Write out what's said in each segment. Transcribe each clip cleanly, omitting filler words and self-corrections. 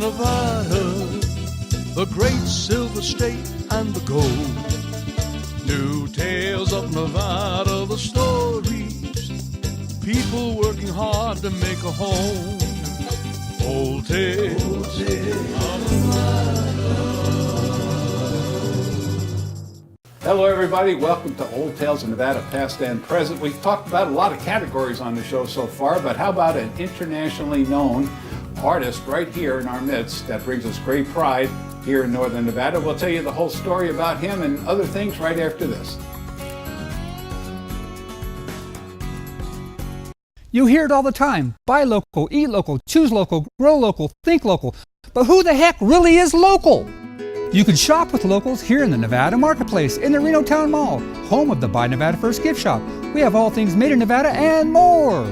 Nevada, the great silver state and the gold. New tales of Nevada, the stories, people working hard to make a home. Old tales of Nevada. Hello everybody, welcome to Old Tales of Nevada, past and present. We've talked about a lot of categories on the show so far, but how about an internationally known artist right here in our midst that brings us great pride here in Northern Nevada. We'll tell you the whole story about him and other things right after this. You hear it all the time. Buy local, eat local, choose local, grow local, think local. But who the heck really is local? You can shop with locals here in the Nevada Marketplace in the Reno Town Mall, home of the Buy Nevada First gift shop. We have all things made in Nevada and more.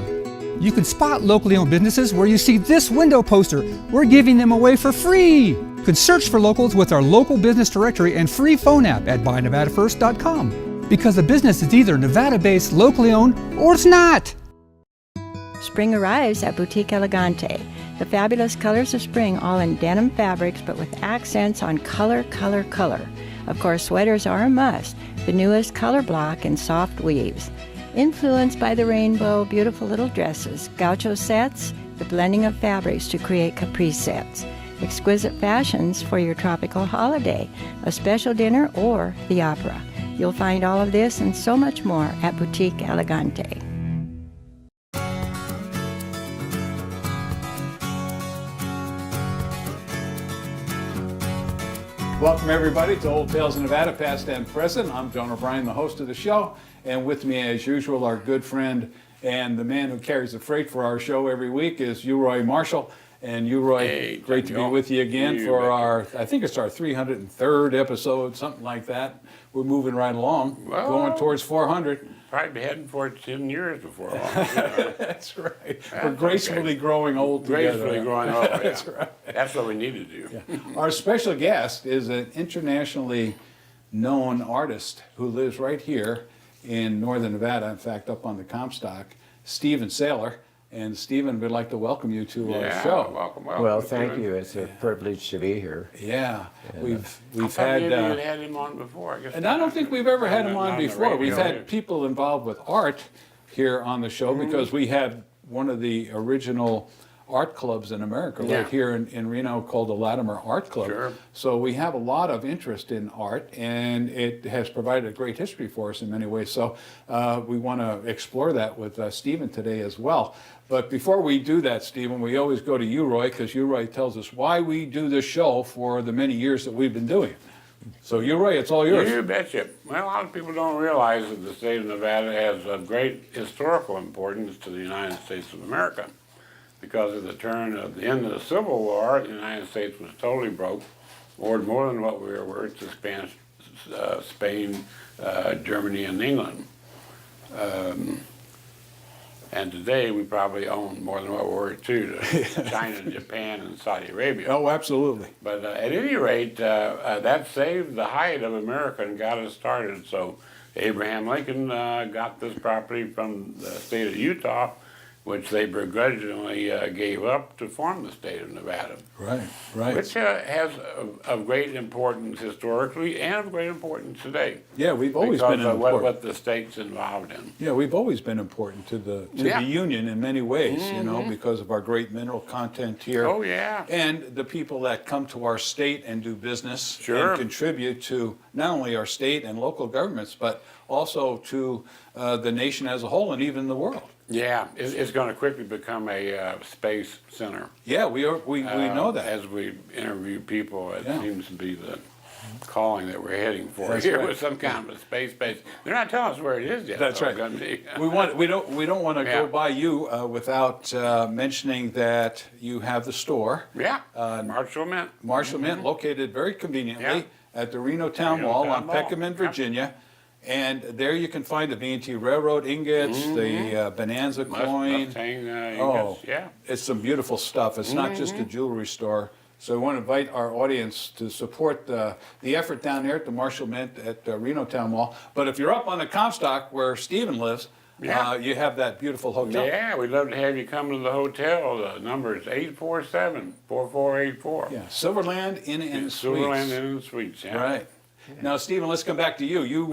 You can spot locally owned businesses where you see this window poster. We're giving them away for free. You can search for locals with our local business directory and free phone app at buynevadafirst.com. Because a business is either Nevada-based, locally owned, or it's not. Spring arrives at Boutique Elegante. The fabulous colors of spring, all in denim fabrics, but with accents on color, color, color. Of course, sweaters are a must. The newest color block in soft weaves. Influenced by the rainbow, beautiful little dresses, gaucho sets, the blending of fabrics to create caprice sets. Exquisite fashions for your tropical holiday, a special dinner, or the opera. You'll find all of this and so much more at Boutique Elegante. Welcome everybody to Old Tales of Nevada, past and present. I'm John O'Brien, the host of the show, and with me as usual, our good friend and the man who carries the freight for our show every week is Uroy Marshall. And Uroy, hey, great to be with you again for our, I think it's our 303rd episode, something like that. We're moving right along, going towards 400. Probably be heading for 10 years before long. That's right. We're gracefully growing old together. Gracefully growing old, yeah. That's right. That's what we need to do. Yeah. Our special guest is an internationally known artist who lives right here in Northern Nevada, in fact, up on the Comstock, Stephen Saylor. And Stephen, we'd like to welcome you to our show. Welcome. Well, thank you. It's a privilege to be here. Yeah, we've had. had. You had him on before. And I don't think we've ever had him on before. We've had people involved with art here on the show because we had one of the original art clubs in America right here in Reno called the Latimer Art Club. Sure. So we have a lot of interest in art, and it has provided a great history for us in many ways. So we want to explore that with Stephen today as well. But before we do that, Stephen, we always go to Uroy because Uroy tells us why we do this show for the many years that we've been doing it. So Uroy, it's all yours. You betcha. Well, a lot of people don't realize that the state of Nevada has a great historical importance to the United States of America. Because of the end of the Civil War, the United States was totally broke, owed more than what we were worth to Spain, Germany, and England. And today we probably own more than what we're worth to China, Japan, and Saudi Arabia. Oh, absolutely. But at any rate, that saved the height of America and got us started. So Abraham Lincoln got this property from the state of Utah, which they begrudgingly gave up to form the state of Nevada. Right. Which has of great importance historically and of great importance today. Yeah, we've always been important. Because of what the state's involved in. Yeah, we've always been important to the Union in many ways, you know, because of our great mineral content here. Oh, yeah. And the people that come to our state and do business Sure. and contribute to not only our state and local governments, but also to the nation as a whole and even the world. Yeah, it's going to quickly become a space center. Yeah, we know that. As we interview people, it Yeah. seems to be the calling that we're heading for That's here right. with some kind of a space base. They're not telling us where it is yet. That's though. right. It's gonna be- We don't want to Yeah. go by you without mentioning that you have the store. Yeah, Marshall Mint. Marshall Mint, located very conveniently Yeah. at the Reno Town Reno Mall Town on Mall. Peckham in Virginia. And there you can find the V&T Railroad ingots, the Bonanza coin. Mustang Oh, ingots, yeah. it's some beautiful stuff. It's not just a jewelry store. So we want to invite our audience to support the effort down there at the Marshall Mint at Reno Town Mall. But if you're up on the Comstock where Stephen lives, Yeah. You have that beautiful hotel. Yeah, we'd love to have you come to the hotel. The number is 847-4484. Yeah, Silverland Inn and Suites. Silverland Inn and Suites, yeah. Right. Now, Stephen, let's come back to you. You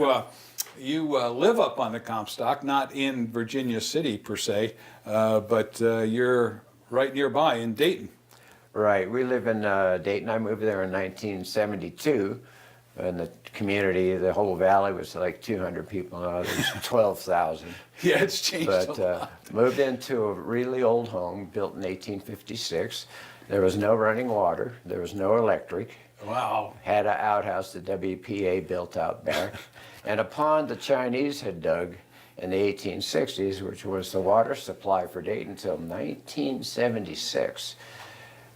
live up on the Comstock, not in Virginia City per se, but you're right nearby in Dayton. Right. We live in Dayton. I moved there in 1972. And the community, the whole valley was like 200 people. Now there's 12,000. Yeah, it's changed a But lot. moved into a really old home built in 1856. There was no running water. There was no electric. Wow. Had an outhouse the WPA built out back. And a pond the Chinese had dug in the 1860s, which was the water supply for Dayton until 1976.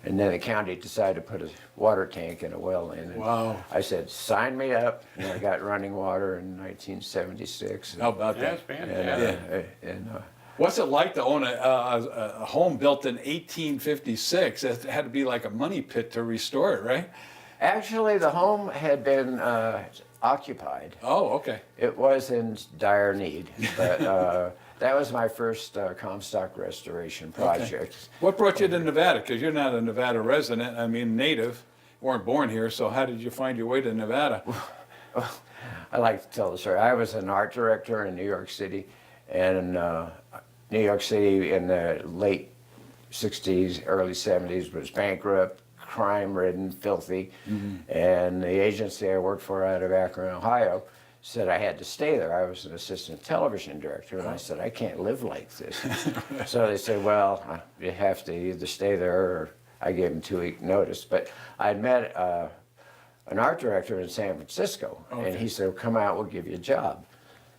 And then the county decided to put a water tank and a well in. And Wow. I said, sign me up. And I got running water in 1976. How about That's that? fantastic. What's it like to own a home built in 1856? It had to be like a money pit to restore it, right? Actually, the home had been occupied. Oh, okay. It was in dire need, but that was my first Comstock restoration project. What brought you to Nevada? Because you're not a Nevada resident, I mean native. You weren't born here, so how did you find your way to Nevada? I like to tell the story. I was an art director in New York City, and New York City in the late 60s, early 70s was bankrupt, crime-ridden, filthy, and the agency I worked for out of Akron, Ohio, said I had to stay there. I was an assistant television director, and I said, I can't live like this. So they said, well, you have to either stay there, or I gave them 2-week notice. But I'd met an art director in San Francisco, and he said, come out, we'll give you a job.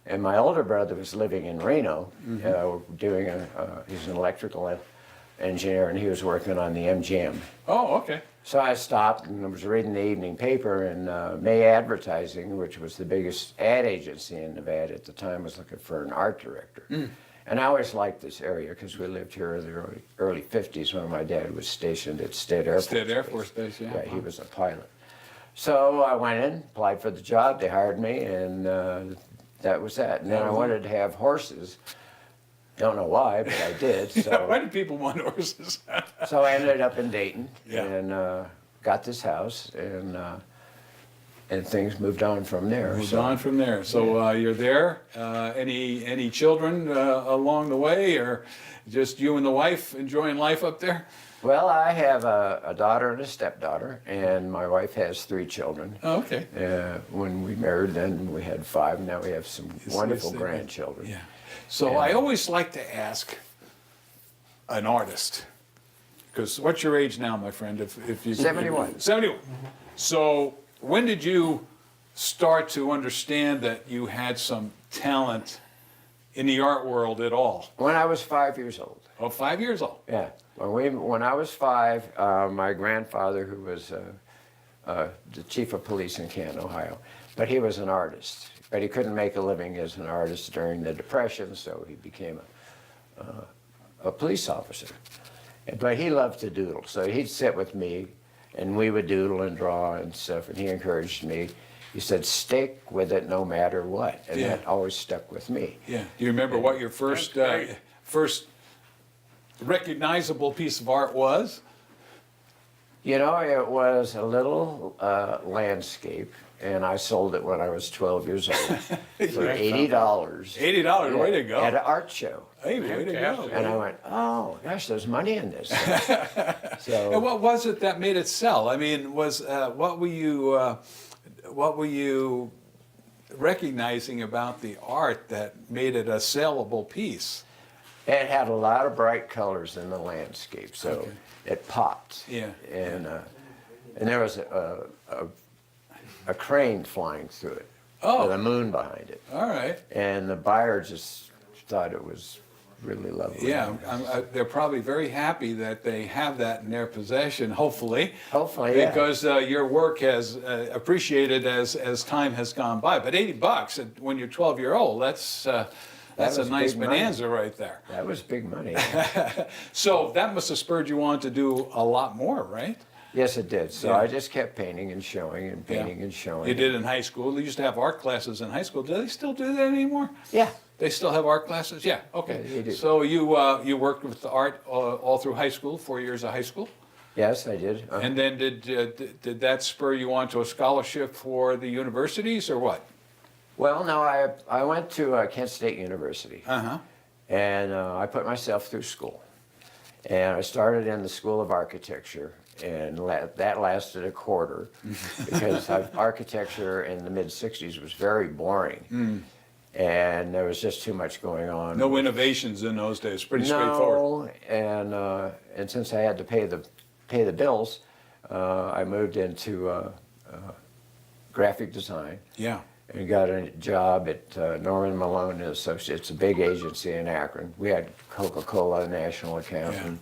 And my older brother was living in Reno, doing he's an electrical engineer, and he was working on the MGM. Oh, okay. So I stopped and was reading the evening paper, and May Advertising, which was the biggest ad agency in Nevada at the time, was looking for an art director. And I always liked this area because we lived here in the early 50s when my dad was stationed at Stead Air Force Stead Air Force Base, yeah. Yeah, he was a pilot. So I went in, applied for the job, they hired me, and that was that. And then I wanted to have horses. Don't know why, but I did. So, Why do people want horses? so I ended up in Dayton Yeah. and got this house, and things moved on from there. Moved on from there. So you're there. Any children along the way, or just you and the wife enjoying life up there? Well, I have a daughter and a stepdaughter, and my wife has 3 children. Oh, okay. When we married, then we had 5. Now we have some wonderful yes, grandchildren. Yeah. So I always like to ask an artist, because what's your age now, my friend? If you 71. 71. So when did you start to understand that you had some talent in the art world at all? When I was 5 years old. Oh, 5 years old. Yeah. When I was 5, my grandfather, who was the chief of police in Canton, Ohio, but he was an artist. But he couldn't make a living as an artist during the Depression, so he became a police officer. But he loved to doodle, so he'd sit with me, and we would doodle and draw and stuff, and he encouraged me. He said, stick with it no matter what, and that always stuck with me. Yeah. Do you remember what your first recognizable piece of art was? You know, it was a little landscape, and I sold it when I was 12 years old for $80. $80, way to go. At an art show. Hey, way to go. And I went, oh, gosh, there's money in this. And So what was it that made it sell? I mean, what were you recognizing about the art that made it a saleable piece? it had a lot of bright colors in the landscape, so it popped. Yeah. And there was a crane flying through it with a moon behind it. All right. And the buyer just thought it was really lovely. Yeah, they're probably very happy that they have that in their possession, hopefully. Hopefully, yeah. Because your work has appreciated as time has gone by. But $80 when you're 12-year-old, that's a was nice big money. bonanza right there. That was big money. So that must have spurred you on to do a lot more, right? Yes, it did. So Yeah. I just kept painting and showing and painting and showing. You did in high school. They used to have art classes in high school. Do they still do that anymore? Yeah. They still have art classes? Yeah, okay. Yeah, they do. So you worked with the art all through high school, 4 years of high school? Yes, I did. And then did that spur you on to a scholarship for the universities or what? Well, no, I went to Kent State University. Uh-huh. And I put myself through school. And I started in the School of Architecture, and that lasted a quarter because architecture in the mid-'60s was very boring. And there was just too much going on. No innovations in those days, pretty straightforward. No, and since I had to pay the bills, I moved into graphic design. Yeah. And got a job at Norman Malone and Associates, a big agency in Akron. We had Coca-Cola, national account. Yeah.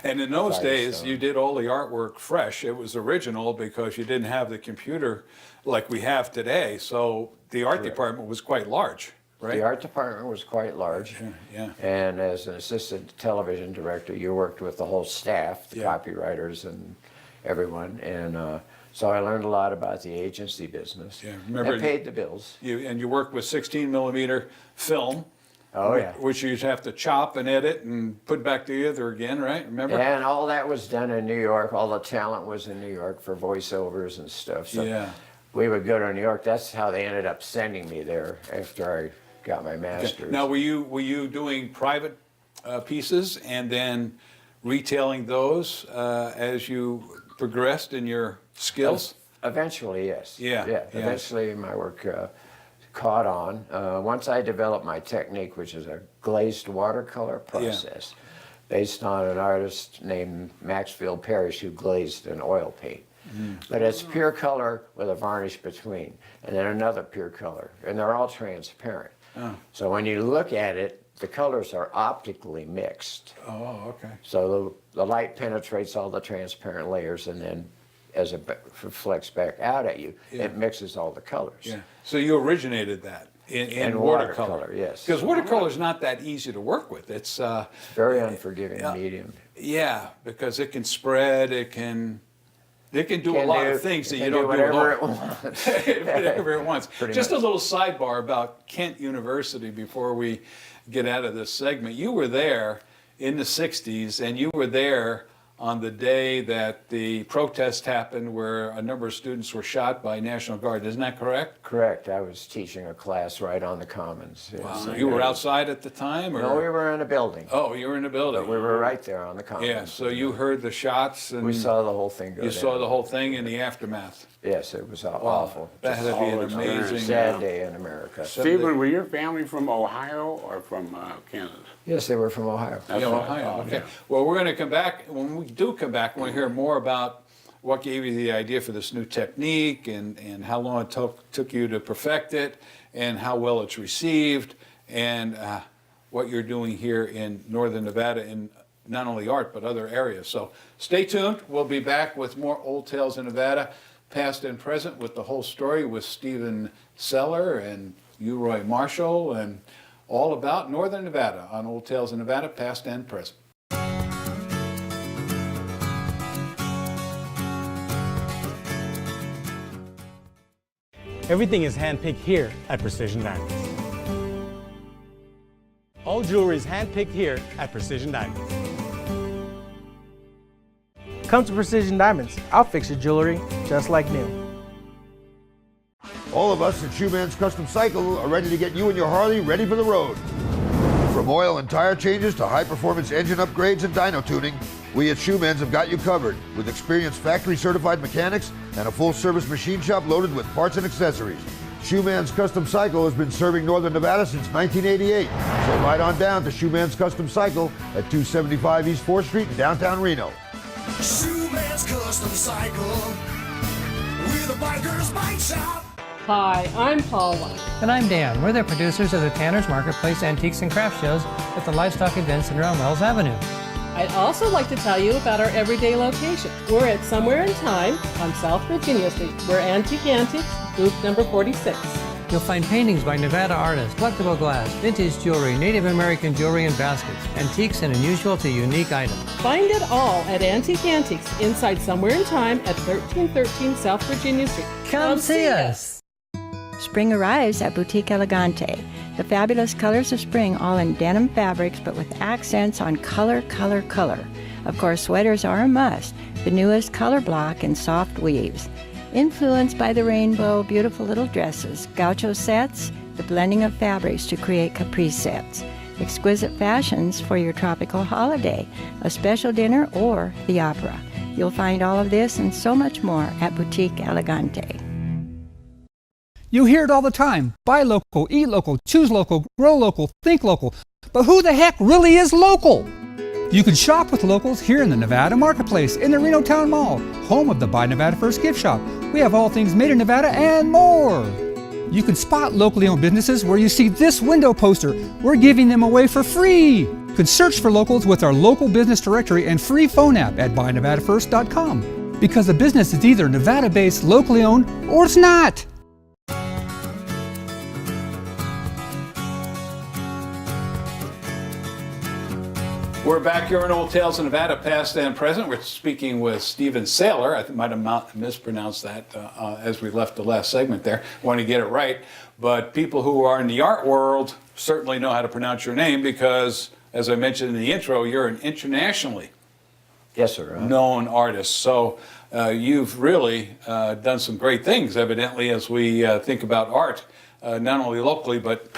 And in those days, Firestone. you did all the artwork fresh. It was original because you didn't have the computer like we have today. So the art department was quite large, right? The art department was quite large. Yeah. And as an assistant television director, you worked with the whole staff, the Yeah. copywriters and everyone. And so I learned a lot about the agency business. Yeah, remember- and paid the bills. You worked with 16 millimeter film. Oh, yeah. Which you'd have to chop and edit and put back together again, right? Remember? And all that was done in New York. All the talent was in New York for voiceovers and stuff. So Yeah. we would go to New York. That's how they ended up sending me there after I got my master's. Now, were you doing private pieces and then retailing those as you progressed in your skills? Eventually, yes. Yeah, yeah. Eventually, my work caught on. Once I developed my technique, which is a glazed watercolor process, based on an artist named Maxfield Parrish who glazed an oil paint. But it's pure color with a varnish between, and then another pure color, and they're all transparent. So when you look at it, the colors are optically mixed. Oh, okay. So the light penetrates all the transparent layers, and then as it reflects back out at you, it mixes all the colors. Yeah. So you originated that in And watercolor. watercolor, yes. Because watercolor is not that easy to work with. It's Very unforgiving medium. yeah, because it can spread. It can do a Can lot do- of things that it you can don't do whatever it alone. wants. Whatever it wants. Pretty Just much. a little sidebar about Kent University before we get out of this segment. You were there in the 60s, and you were there on the day that the protest happened where a number of students were shot by National Guard. Isn't that correct? Correct. I was teaching a class right on the Commons. Yes. Wow. You were outside at the time? Or? No, we were in a building. Oh, you were in the building. But we were right there on the Commons. Yeah, so you heard the shots and We saw the whole thing go you down. saw the whole thing in the aftermath. Yes, it was awful. That had to be an always amazing. Sad day in America. Stephen, were your family from Ohio or from Kansas? Yes, they were from Ohio. That's Yeah, what I Ohio. thought, Okay. yeah. Well, we're going to come back. When we do come back, we want to hear more about what gave you the idea for this new technique and how long it took you to perfect it and how well it's received and what you're doing here in Northern Nevada in not only art but other areas. So stay tuned. We'll be back with more Old Tales in Nevada, past and present, with the whole story with Stephen Saylor and Roy Marshall and all about Northern Nevada on Old Tales in Nevada, past and present. Everything is handpicked here at Precision Diamonds. All jewelry is handpicked here at Precision Diamonds. Come to Precision Diamonds. I'll fix your jewelry just like new. All of us at Shoeman's Custom Cycle are ready to get you and your Harley ready for the road. From oil and tire changes to high-performance engine upgrades and dyno tuning, we at Shoeman's have got you covered with experienced factory-certified mechanics and a full-service machine shop loaded with parts and accessories. Shoeman's Custom Cycle has been serving Northern Nevada since 1988. So ride on down to Shoeman's Custom Cycle at 275 East 4th Street in downtown Reno. Shoeman's Custom Cycle with a biker's bike shop. Hi, I'm Paula. And I'm Dan. We're the producers of the Tanner's Marketplace Antiques and Craft Shows at the Livestock Event Center on Wells Avenue. I'd also like to tell you about our everyday location. We're at Somewhere in Time on South Virginia Street. We're Antique Antiques, booth number 46. You'll find paintings by Nevada artists, collectible glass, vintage jewelry, Native American jewelry and baskets, antiques and unusual to unique items. Find it all at Antique Antiques inside Somewhere in Time at 1313 South Virginia Street. Come see us! Spring arrives at Boutique Elegante. The fabulous colors of spring, all in denim fabrics, but with accents on color, color, color. Of course, sweaters are a must. The newest color block in soft weaves. Influenced by the rainbow, beautiful little dresses, gaucho sets, the blending of fabrics to create caprice sets. Exquisite fashions for your tropical holiday, a special dinner, or the opera. You'll find all of this and so much more at Boutique Elegante. You hear it all the time. Buy local, eat local, choose local, grow local, think local. But who the heck really is local? You can shop with locals here in the Nevada Marketplace in the Reno Town Mall, home of the Buy Nevada First gift shop. We have all things made in Nevada and more. You can spot locally owned businesses where you see this window poster. We're giving them away for free. You can search for locals with our local business directory and free phone app at buynevadafirst.com. Because a business is either Nevada-based, locally owned, or it's not. We're back here in Old Tales of Nevada, past and present. We're speaking with Stephen Saylor. I might have mispronounced that as we left the last segment there. Want to get it right. But people who are in the art world certainly know how to pronounce your name because, as I mentioned in the intro, you're an internationally known artist. So you've really done some great things, evidently, as we think about art, not only locally, but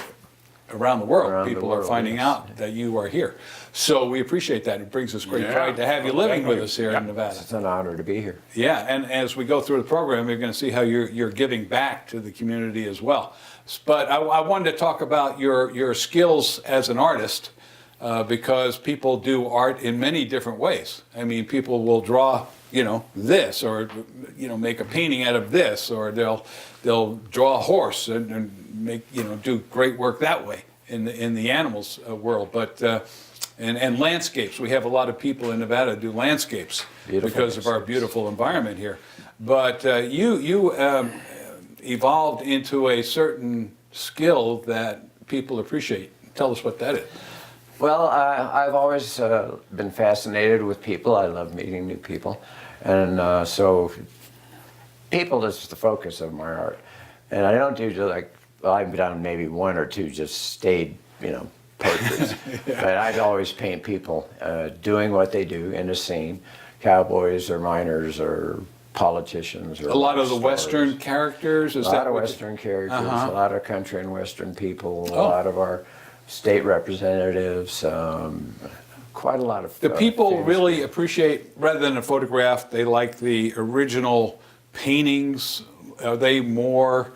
around the world. People are finding out that you are here. So we appreciate that. It brings us great pride to have you living with us here in Nevada. It's an honor to be here. Yeah, and as we go through the program, you're going to see how you're giving back to the community as well. But I wanted to talk about your skills as an artist because people do art in many different ways. I mean, people will draw, this, or make a painting out of this, or they'll draw a horse and make do great work that way in the animals world. But and landscapes. We have a lot of people in Nevada do landscapes because of our beautiful environment here. But you evolved into a certain skill that people appreciate. Tell us what that is. Well, I've always been fascinated with people. I love meeting new people. And so people is the focus of my art. And I don't do I've done maybe one or two just stayed, portraits. But I'd always paint people doing what they do in a scene, cowboys or miners or politicians. Or a lot of the Western characters? A lot of Western characters, a lot of country and Western people, a lot of our state representatives, quite a lot of... The people really appreciate, rather than a photograph, they like the original paintings. Are they more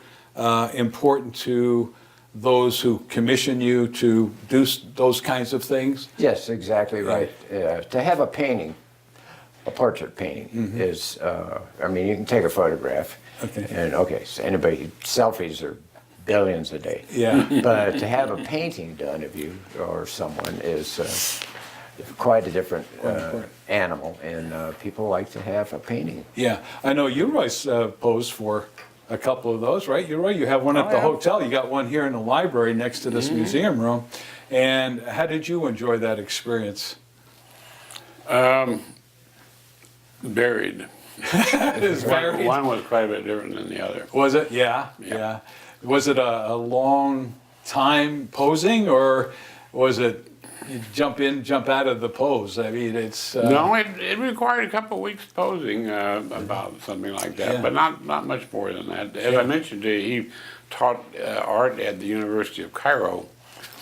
important to those who commission you to do those kinds of things? Yes, exactly right. To have a painting, a portrait painting, is, I mean, you can take a photograph, and so anybody, selfies are billions a day. Yeah. But to have a painting done of you or someone is quite a different animal, and people like to have a painting. Yeah, I know you always posed for a couple of those, right? You're right. You have one at the hotel. You got one here in the library next to this museum room. And how did you enjoy that experience? Varied. It is varied. One was quite a bit different than the other. Was it? Yeah. Was it a long time posing, or was it you jump in, jump out of the pose? I mean, it's... No, it required a couple of weeks posing about something like that, but not much more than that. As I mentioned to you, he taught art at the University of Cairo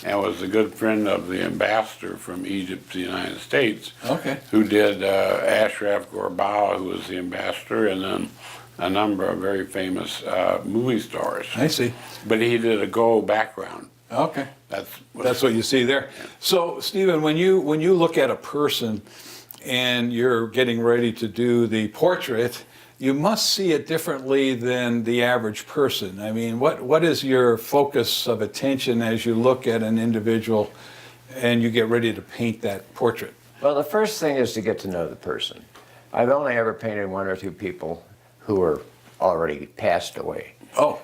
and was a good friend of the ambassador from Egypt to the United States, who did Ashraf Ghorbaw, who was the ambassador, and then a number of very famous movie stars. I see. But he did a gold background. Okay. That's what you see there. So, Stephen, when you look at a person and you're getting ready to do the portrait, you must see it differently than the average person. I mean, what is your focus of attention as you look at an individual and you get ready to paint that portrait? Well, the first thing is to get to know the person. I've only ever painted one or two people who are already passed away. Oh.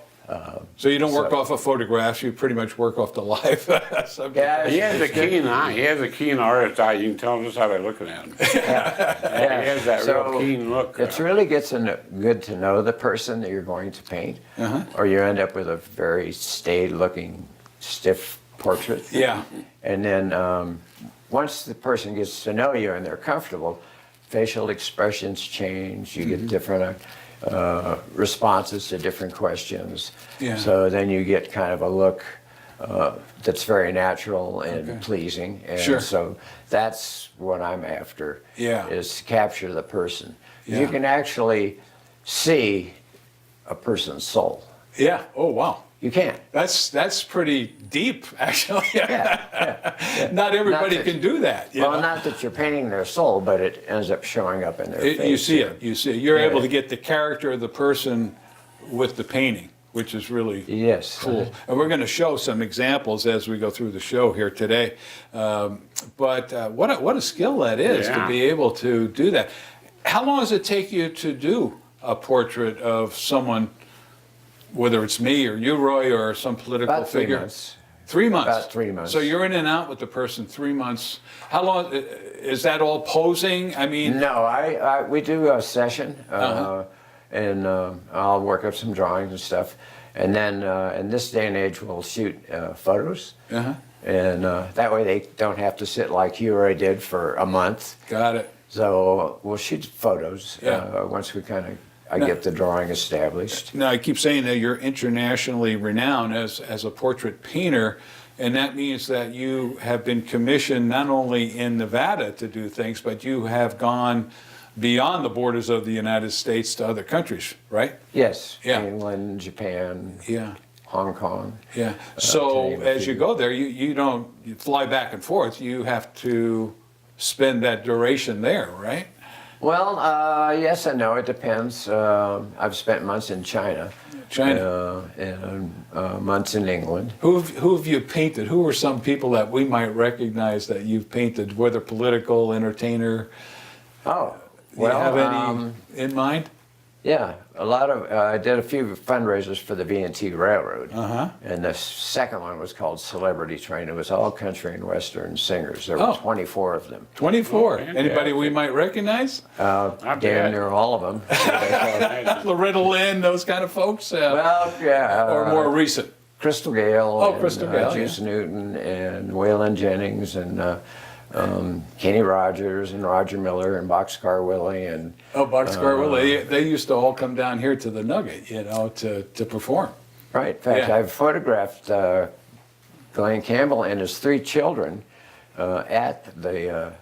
So you don't work off of photographs, you pretty much work off the life subject. Yeah, he has a keen eye. He has a keen artist eye. You can tell just by looking at him. He has that real keen look. It really gets good to know the person that you're going to paint, or you end up with a very staid-looking stiff portrait. Yeah. And then once the person gets to know you and they're comfortable, facial expressions change. You get different responses to different questions. Yeah. So then you get kind of a look that's very natural and pleasing. And Sure. so that's what I'm after, Yeah. is to capture the person. Yeah. You can actually see a person's soul. Yeah. Oh, wow. You can. That's pretty deep, actually. Yeah. Not everybody Not that- can do that. you Well, know? not that you're painting their soul, but it ends up showing up in their face. You see yeah. it. You see it. You're Yeah. able to get the character of the person with the painting, which is really Yes. cool. And we're going to show some examples as we go through the show here today. But what a skill that is to Yeah. be able to do that. How long does it take you to do a portrait of someone, whether it's me or you, Roy, or some political About 3 figure? months. 3 months. About 3 months. So you're in and out with the person 3 months. How long is that? All posing? I mean, No, we do a session, and I'll work up some drawings and stuff, and then in this day and age we'll shoot photos, and that way they don't have to sit like you or I did for a month. Got it. So we'll shoot photos once we kind of get the drawing established. Now, I keep saying that you're internationally renowned as a portrait painter, and that means that you have been commissioned not only in Nevada to do things, but you have gone beyond the borders of the United States to other countries, right? Yes, Yeah. England, Japan, Yeah. Hong Kong. Yeah. to So name a as you few. go there, you don't fly back and forth. You have to spend that duration there, right? Well, yes and no. It depends. I've spent months in China. And months in England. Who have you painted? Who are some people that we might recognize that you've painted, whether political, entertainer? Oh, Do you have any well, in mind? yeah, a lot of. I did a few fundraisers for the V&T Railroad, Uh-huh. and the second one was called Celebrity Train. It was all country and western singers. There were Oh. 24 of them. 24. Okay. Anybody we might recognize? Not Damn bad. near all of them. Loretta Lynn, those kind of folks? Well, yeah. or more recent? Crystal Gale. Oh, and, Crystal Gale, Juice Newton and Waylon Jennings and Kenny Rogers and Roger Miller and Boxcar Willie and Oh, Boxcar Willie. They used to all come down here to the Nugget, to perform. right. In fact, Yeah. I've photographed Glenn Campbell and his 3 children at the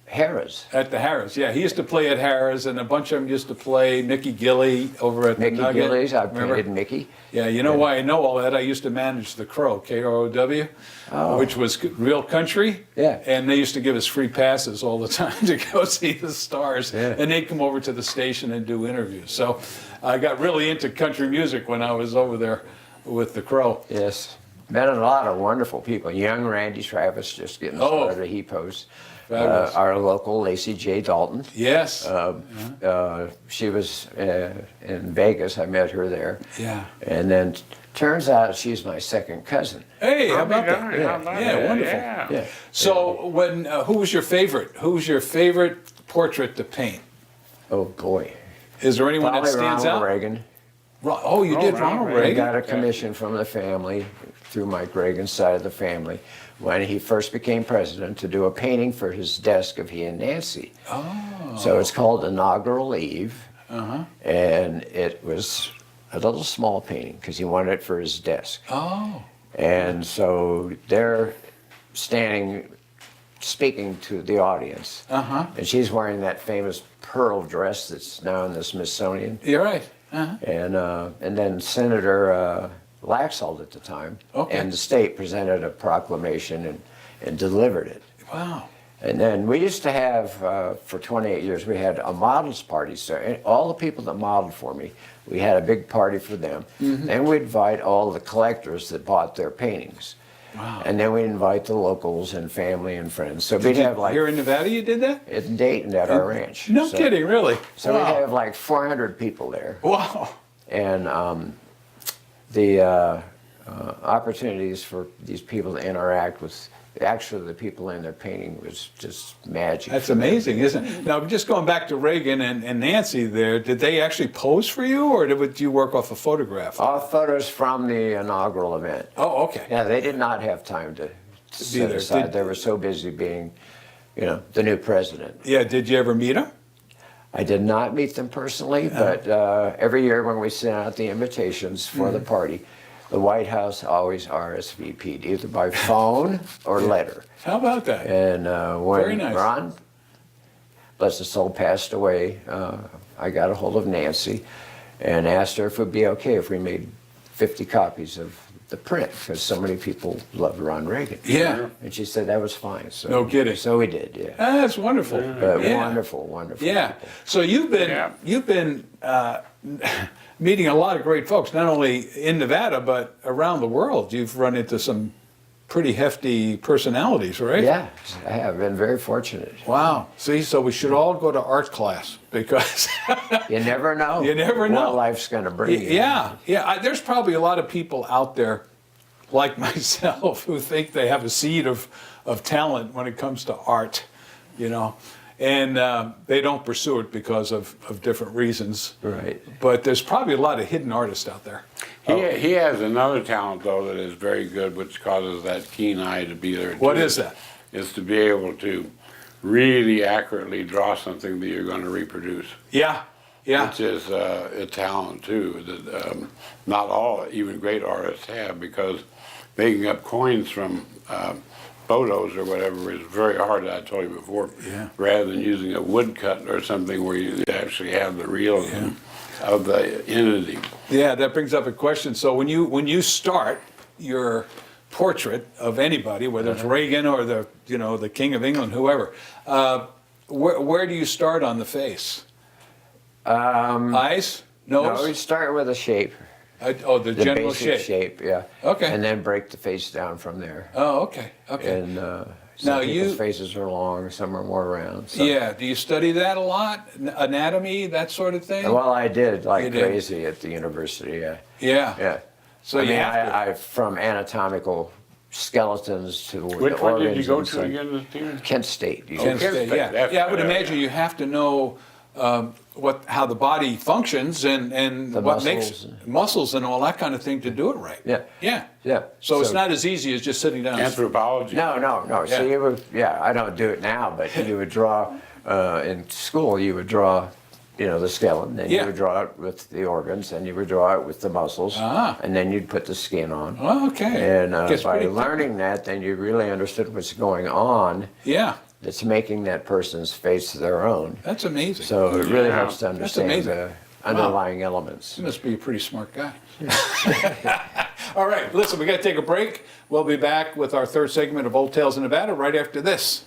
Harrah's. At the Harrah's, yeah. He used to play at Harrah's, and a bunch of them used to play Mickey Gilley over at Mickey the Nugget. Gillies, I Remember? painted Mickey. Yeah, you know why I know all that? I used to manage the Crow, K-R-O-W, which was real country. Yeah. And they used to give us free passes all the time to go see the stars. Yeah. And they'd come over to the station and do interviews. So I got really into country music when I was over there with the Crow. Yes. Met a lot of wonderful people. Young Randy Travis just getting Oh. started. He posts. Fabulous. Our local Lacey J. Dalton. Yes. She was in Vegas. I met her there. Yeah. And then turns out she's my second cousin. Hey, how I'll be about that? darned, how about Yeah, that? wonderful. Yeah. Yeah. So when who was your favorite? Who's your favorite portrait to paint? Oh boy. Is there anyone Probably that stands Ronald out? Reagan. Oh, you did Ronald Ronald Reagan. I Reagan? got a commission from the family through Mike Reagan's side of the family when he first became president to do a painting for his desk of he and Nancy. Oh. So it's called Inaugural Eve. Uh-huh. And it was a little small painting because he wanted it for his desk. Oh. And so they're standing, speaking to the audience. Uh-huh. And she's wearing that famous pearl dress that's now in the Smithsonian. You're right. Uh-huh. And then Senator Laxalt at the time Okay. and the state presented a proclamation and delivered it. Wow. And then we used to have, for 28 years, we had a models party. So all the people that modeled for me, we had a big party for them. Mm-hmm. Then we'd invite all the collectors that bought their paintings. Wow. And then we'd invite the locals and family and friends. So we'd have like, Here in Nevada you did that? at Dayton at our ranch. No So- kidding, really? So Wow. we'd have like 400 people there. Wow. And the opportunities for these people to interact with actually the people in there painting was just magic. That's amazing, isn't it? Now, just going back to Reagan and Nancy there, did they actually pose for you, or did you work off a photograph? All photos from the inaugural event. Oh, okay. Yeah, they did not have time to set there. aside. They were so busy being, the new president. Yeah, did you ever meet them? I did not meet them personally, but every year when we sent out the invitations for the party, the White House always RSVP'd, either by phone or letter. How about that? And when Very nice. Ron, bless his soul, passed away, I got a hold of Nancy and asked her if it would be okay if we made 50 copies of the print, because so many people loved Ron Reagan. Yeah. And she said that was fine. So, No kidding. So we did, yeah. That's wonderful. But Yeah. wonderful. Yeah. people. So you've been meeting a lot of great folks, not only in Nevada but around the world. You've run into some pretty hefty personalities, right? Yeah, I have been very fortunate. Wow. See, so we should all go to art class because You never know. You never know. What life's going to bring you. yeah. There's probably a lot of people out there like myself who think they have a seed of talent when it comes to art, and they don't pursue it because of different reasons. Right. But there's probably a lot of hidden artists out there. He has another talent, though, that is very good, which causes that keen eye to be there. What too. is that? Is to be able to really accurately draw something that you're going to reproduce. Yeah. Which is a talent, too, that not all, even great artists have, because making up coins from photos or whatever is very hard, I told you before, rather than using a woodcut or something where you actually have the realism of the entity. Yeah, that brings up a question. So when you start your portrait of anybody, whether it's Reagan or the King of England, whoever, where do you start on the face? Eyes? Nose? No, we start with a shape. The general basic shape. yeah. Okay. And then break the face down from there. Oh, okay. And some people's faces are long, some are more round. So. Yeah. Do you study that a lot? Anatomy, that sort of thing? Well, I did You did? crazy at the university. Yeah. Yeah. So I from anatomical skeletons to Which the one organs. did you go and to stuff. again, Stephen? Kent State. Kent State, yeah. I would imagine you have to know how the body functions and The what muscles. makes muscles and all that kind of thing to do it right. Yeah. So it's not as easy as just sitting down. Anthropology. No. Yeah. So you would, I don't do it now, but you would draw in school. You would draw, the skeleton, and you would draw it with the organs, and you would draw it with the muscles, and then you'd put the skin on. Oh, okay. And by learning that, then you really understood what's going on. Yeah. That's making that person's face their own. That's amazing. So it really helps to That's understand amazing. the underlying elements. You must be a pretty smart guy. All right, listen, we got to take a break. We'll be back with our third segment of Old Tales in Nevada right after this.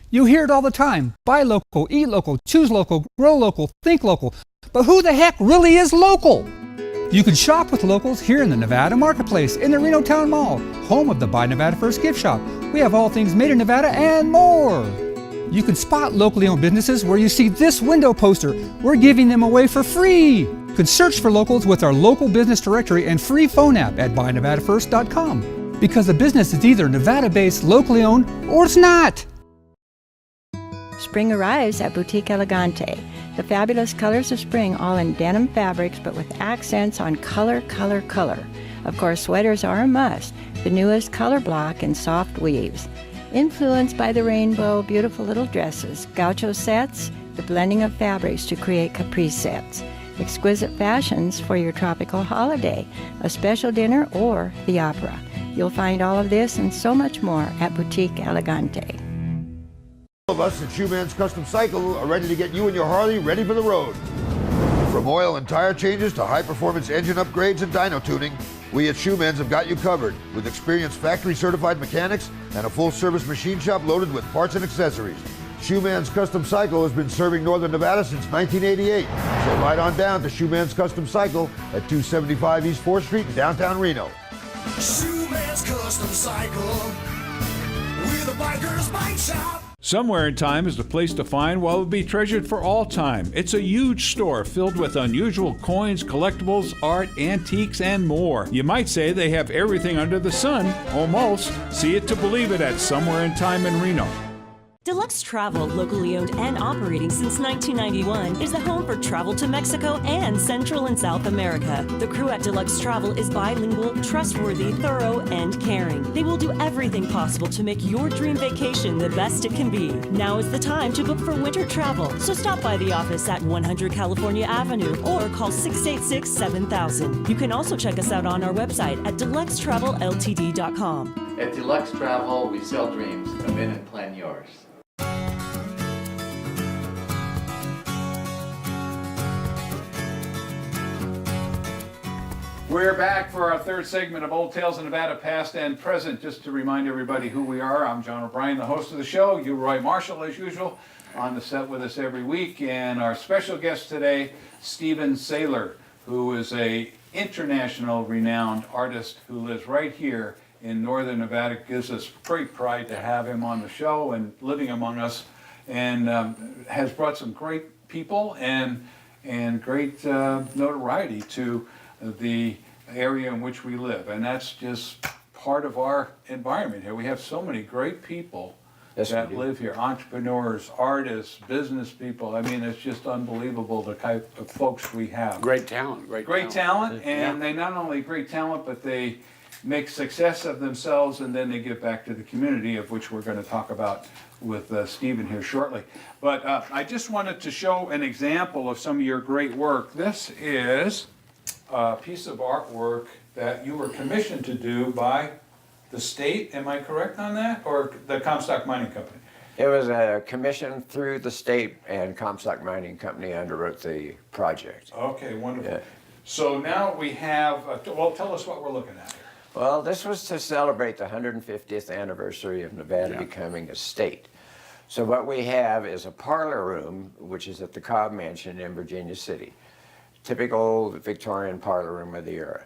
You hear it all the time. Buy local, eat local, choose local, grow local, think local. But who the heck really is local? You can shop with locals here in the Nevada Marketplace in the Reno Town Mall, home of the Buy Nevada First gift shop. We have all things made in Nevada and more. You can spot locally owned businesses where you see this window poster. We're giving them away for free. You can search for locals with our local business directory and free phone app at buynevadafirst.com. Because the business is either Nevada-based, locally owned, or it's not. Spring arrives at Boutique Elegante. The fabulous colors of spring, all in denim fabrics, but with accents on color, color, color. Of course, sweaters are a must. The newest color block in soft weaves. Influenced by the rainbow, beautiful little dresses, gaucho sets, the blending of fabrics to create caprice sets. Exquisite fashions for your tropical holiday, a special dinner, or the opera. You'll find all of this and so much more at Boutique Elegante. All of us at Shoeman's Custom Cycle are ready to get you and your Harley ready for the road. From oil and tire changes to high-performance engine upgrades and dyno tuning, we at Shoeman's have got you covered with experienced factory-certified mechanics and a full-service machine shop loaded with parts and accessories. Shoeman's Custom Cycle has been serving Northern Nevada since 1988. So ride on down to Shoeman's Custom Cycle at 275 East 4th Street in downtown Reno. Shoeman's Custom Cycle with a biker's bike shop. Somewhere in Time is the place to find what will be treasured for all time. It's a huge store filled with unusual coins, collectibles, art, antiques, and more. You might say they have everything under the sun, almost. See it to believe it at Somewhere in Time in Reno. Deluxe Travel, locally owned and operating since 1991, is the home for travel to Mexico and Central and South America. The crew at Deluxe Travel is bilingual, trustworthy, thorough, and caring. They will do everything possible to make your dream vacation the best it can be. Now is the time to book for winter travel, so stop by the office at 100 California Avenue or call 686-7000. You can also check us out on our website at deluxetravelLTD.com. At Deluxe Travel, we sell dreams. Come in and plan yours. We're back for our third segment of Old Tales of Nevada, Past and Present. Just to remind everybody who we are, I'm John O'Brien, the host of the show. You, Roy Marshall, as usual, on the set with us every week. And our special guest today, Stephen Saylor, who is a international renowned artist who lives right here in northern Nevada. It gives us great pride to have him on the show and living among us, and has brought some great people and great notoriety to the area in which we live. And that's just part of our environment here. We have so many great people that live here, entrepreneurs, artists, business people. I mean, it's just unbelievable the type of folks we have. Great talent. Great talent, and they not only great talent, but they make success of themselves, and then they give back to the community, of which we're going to talk about with Stephen here shortly. But I just wanted to show an example of some of your great work. This is a piece of artwork that you were commissioned to do by the state, am I correct on that, or the Comstock Mining Company? It was a commission through the state, and Comstock Mining Company underwrote the project. Okay, wonderful. Yeah. So now we have, well, tell us what we're looking at here. Well, this was to celebrate the 150th anniversary of Nevada becoming a state. So what we have is a parlor room, which is at the Cobb Mansion in Virginia City. Typical Victorian parlor room of the era.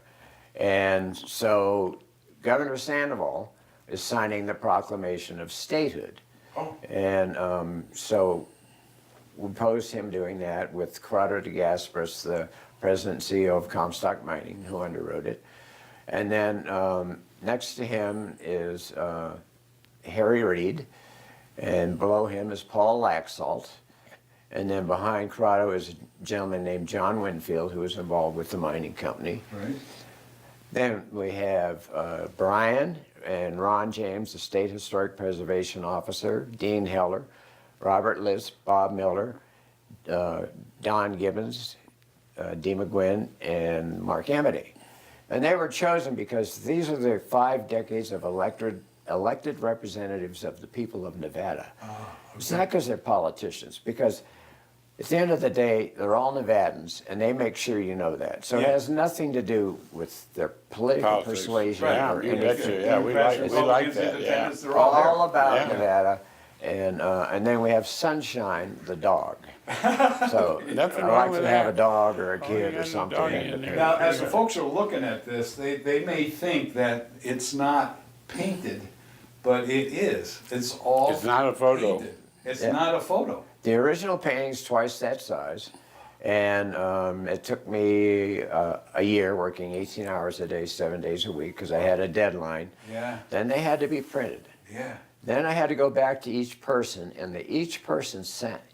And so Governor Sandoval is signing the proclamation of statehood. Oh. And so we opposed him doing that with Corrado de Gasperis, the president and CEO of Comstock Mining, who underwrote it. And then next to him is Harry Reid, and below him is Paul Laxalt. And then behind Corrado is a gentleman named John Winfield, who was involved with the mining company. Right. Then we have Brian and Ron James, the State Historic Preservation Officer, Dean Heller, Robert List, Bob Miller, Don Gibbons, Dee McGuinn, and Mark Amity. And they were chosen because these are the 5 decades of elected representatives of the people of Nevada. Okay. It's not because they're politicians, because at the end of the day, they're all Nevadans, and they make sure you know that. So it has nothing to do with their political persuasion or anything. Yeah, we like that. Yeah. They're all about Nevada. And then we have Sunshine, the dog. So I like to have a dog or a kid or something. Now, as the folks are looking at this, they may think that it's not painted, but it is. It's all It's not a photo. painted. It's not a photo. The original painting's twice that size, and it took me a year working 18 hours a day, 7 days a week, because I had a deadline. Yeah. Then they had to be printed. Yeah. Then I had to go back to each person, and each person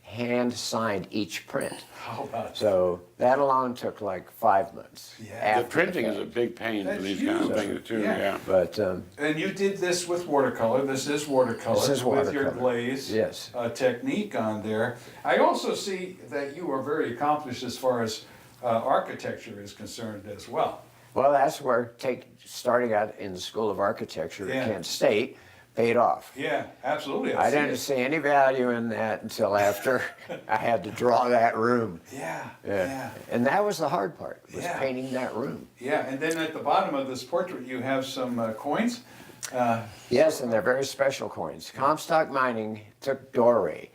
hand-signed each print. How about So that alone took like 5 months. Yeah. The printing is a big pain for these kind of things too. Yeah. But And you did this with watercolor. This is watercolor. This is with your watercolor. glaze Yes. technique on there. I also see that you are very accomplished as far as architecture is concerned as well. Well, that's where starting out in the School of Architecture at Kent State paid off. Yeah, absolutely. I didn't see any value in that until after I had to draw that room. Yeah. And that was the hard part, was Yeah. painting that room. Yeah, and then at the bottom of this portrait you have some coins. Yes, and they're very special coins. Comstock Mining took Doré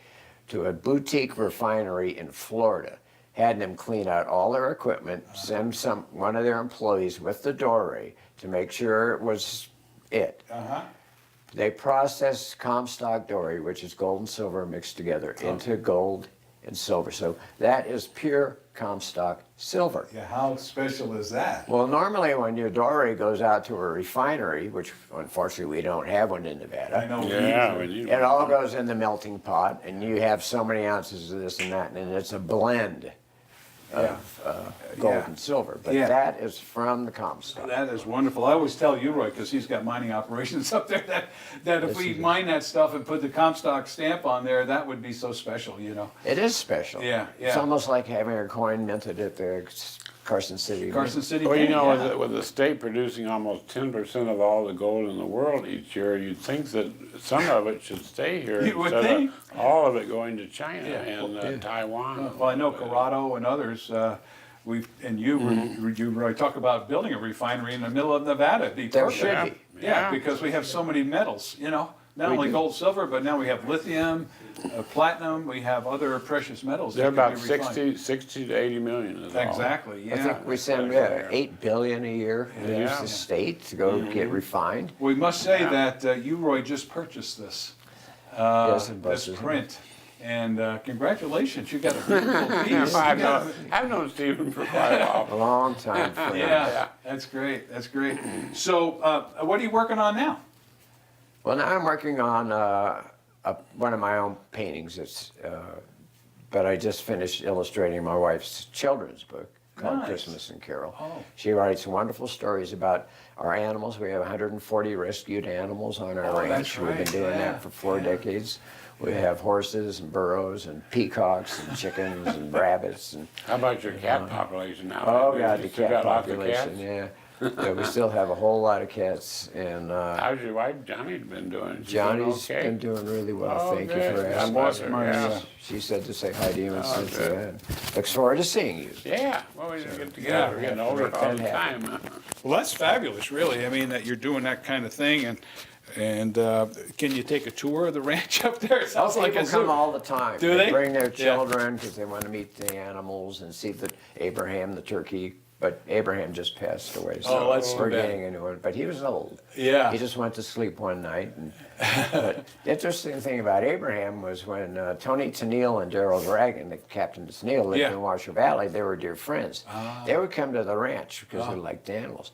to a boutique refinery in Florida, had them clean out all their equipment, send one of their employees with the Doré to make sure it was it. They process Comstock Dory, which is gold and silver mixed together, into gold and silver. So that is pure Comstock silver. Yeah, how special is that? Well, normally when your dory goes out to a refinery, which unfortunately we don't have one in Nevada, I know. Yeah, it all goes in the melting pot, and you have so many ounces of this and that, and it's a blend of gold and silver. But that is from the Comstock. That is wonderful. I always tell Roy, because he's got mining operations up there, that if we mine that stuff and put the Comstock stamp on there, that would be so special, you know. It is special. Yeah, yeah. It's almost like having a coin minted at the Carson City. Well, you know, with the state producing almost 10% of all the gold in the world each year, you'd think that some of it should stay here You would instead think. of all of it going to China and Taiwan. Well, I know Corrado and others, you really talk about building a refinery in the middle of Nevada. It'd be There perfect. should be. Yeah, because we have so many metals, you know. Not We only do. gold, silver, but now we have lithium, platinum, we have other precious metals. They're that can about be refined. 60 to 80 million is all. Exactly, yeah. I think we send $8 billion a year leaves the state to go get refined. We must say that Roy just purchased this. Yes, and this buses. print. And congratulations, you got a beautiful piece. I've known Stephen for quite a while. A long time. Yeah, that's great, that's great. So what are you working on now? Well, now I'm working on one of my own paintings. But I just finished illustrating my wife's children's book called Nice. Christmas and Carol. Oh. She writes wonderful stories about our animals. We have 140 rescued animals on our ranch. that's We've been right, doing yeah, that for 4 decades. We have horses and burros and peacocks and chickens and rabbits. And How about your cat population now? oh God, You the still cat got lots of population, cats? yeah. Yeah, we still have a whole lot of cats, and How's your wife Johnny's been doing? She's Johnny's doing okay? been doing really well. Oh, Thank you good. for God asking. bless her, She said to say hi to you and Oh, Cynthia, good. and looks forward to seeing you. Yeah, well, we get together. We're getting older make all that the happen. time. Well, that's fabulous, really. I mean, that you're doing that kind of thing, and can you take a tour of the ranch up there? It sounds like People a come zoo. all the time. Do they? bring their Yeah. children because they want to meet the animals and see the Abraham, the turkey. But Abraham just passed away, so Oh, that's too we're bad. getting a new one. But he was old. Yeah. He just went to sleep one night. But the interesting thing about Abraham was when Tony Tennille and Darrell Dragon, the Captain Tennille, lived Yeah. in Washoe Valley, they were dear friends. Ah. They would come to the ranch because they liked animals.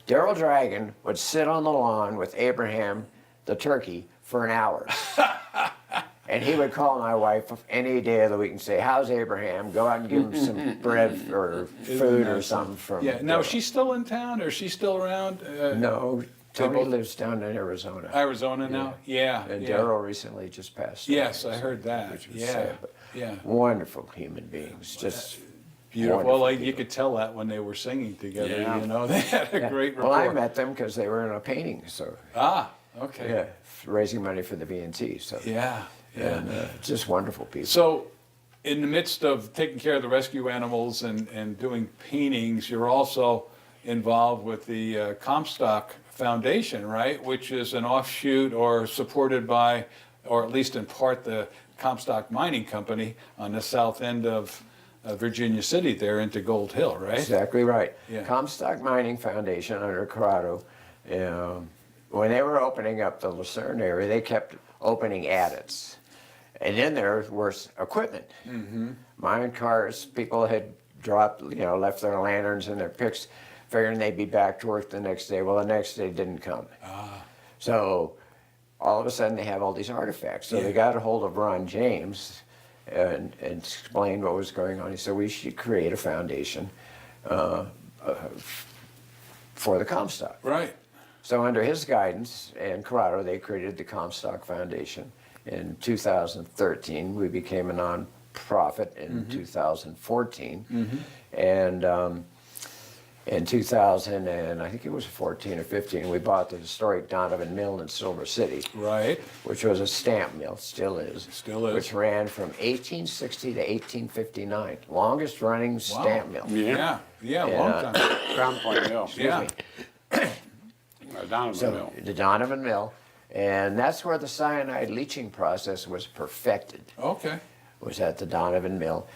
Darrell Dragon would sit on the lawn with Abraham, the turkey, for an hour. And he would call my wife any day of the week and say, "How's Abraham? Go out and give him some bread or food or something from." Yeah. Now, is she still in town, or is she still around? No, Tony both- lives down in Arizona. Arizona now? Yeah. And yeah. Darrell recently just passed away. Yes, I heard that. Which was Yeah. sad, but Yeah. wonderful human beings. Just Beautiful. wonderful Well, you people. could tell that when they were singing together. Yeah. You know, they had a Yeah. great rapport. Well, I met them because they were in a painting, so Ah, okay. yeah, raising money for the V&T. So Yeah. Yeah. and just wonderful people. So, in the midst of taking care of the rescue animals and doing paintings, you're also involved with the Comstock Foundation, right? Which is an offshoot or supported by, or at least in part, the Comstock Mining Company on the south end of Virginia City there into Gold Hill, right? Exactly right. Yeah. Comstock Mining Foundation under Corrado, when they were opening up the Lucerne area, they kept opening adits. And in there was equipment. Mm-hmm. Mine cars, people had dropped, left their lanterns and their picks, figuring they'd be back to work the next day. Well, the next day didn't come. So all of a sudden they have all these artifacts. So they got a hold of Ron James and explained what was going on. He said, we should create a foundation for the Comstock. Right. So under his guidance and Corrado, they created the Comstock Foundation. In 2013, we became a nonprofit in 2014. And in 2000, and I think it was 14 or 15, we bought the historic Donovan Mill in Silver City. Right. Which was a stamp mill, still is. Still is. Which ran from 1860 to 1859. Longest running stamp mill. Yeah. Yeah, And, long time. Crown Point Mill. Yeah. Donovan So Mill. the Donovan Mill. And that's where the cyanide leaching process was perfected. Okay. Was at the Donovan Mill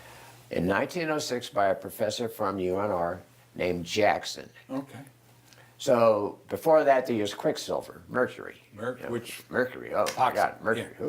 in 1906 by a professor from UNR named Jackson. Okay. So before that, they used quicksilver, mercury. Which mercury? Oh my God, mercury. Yeah.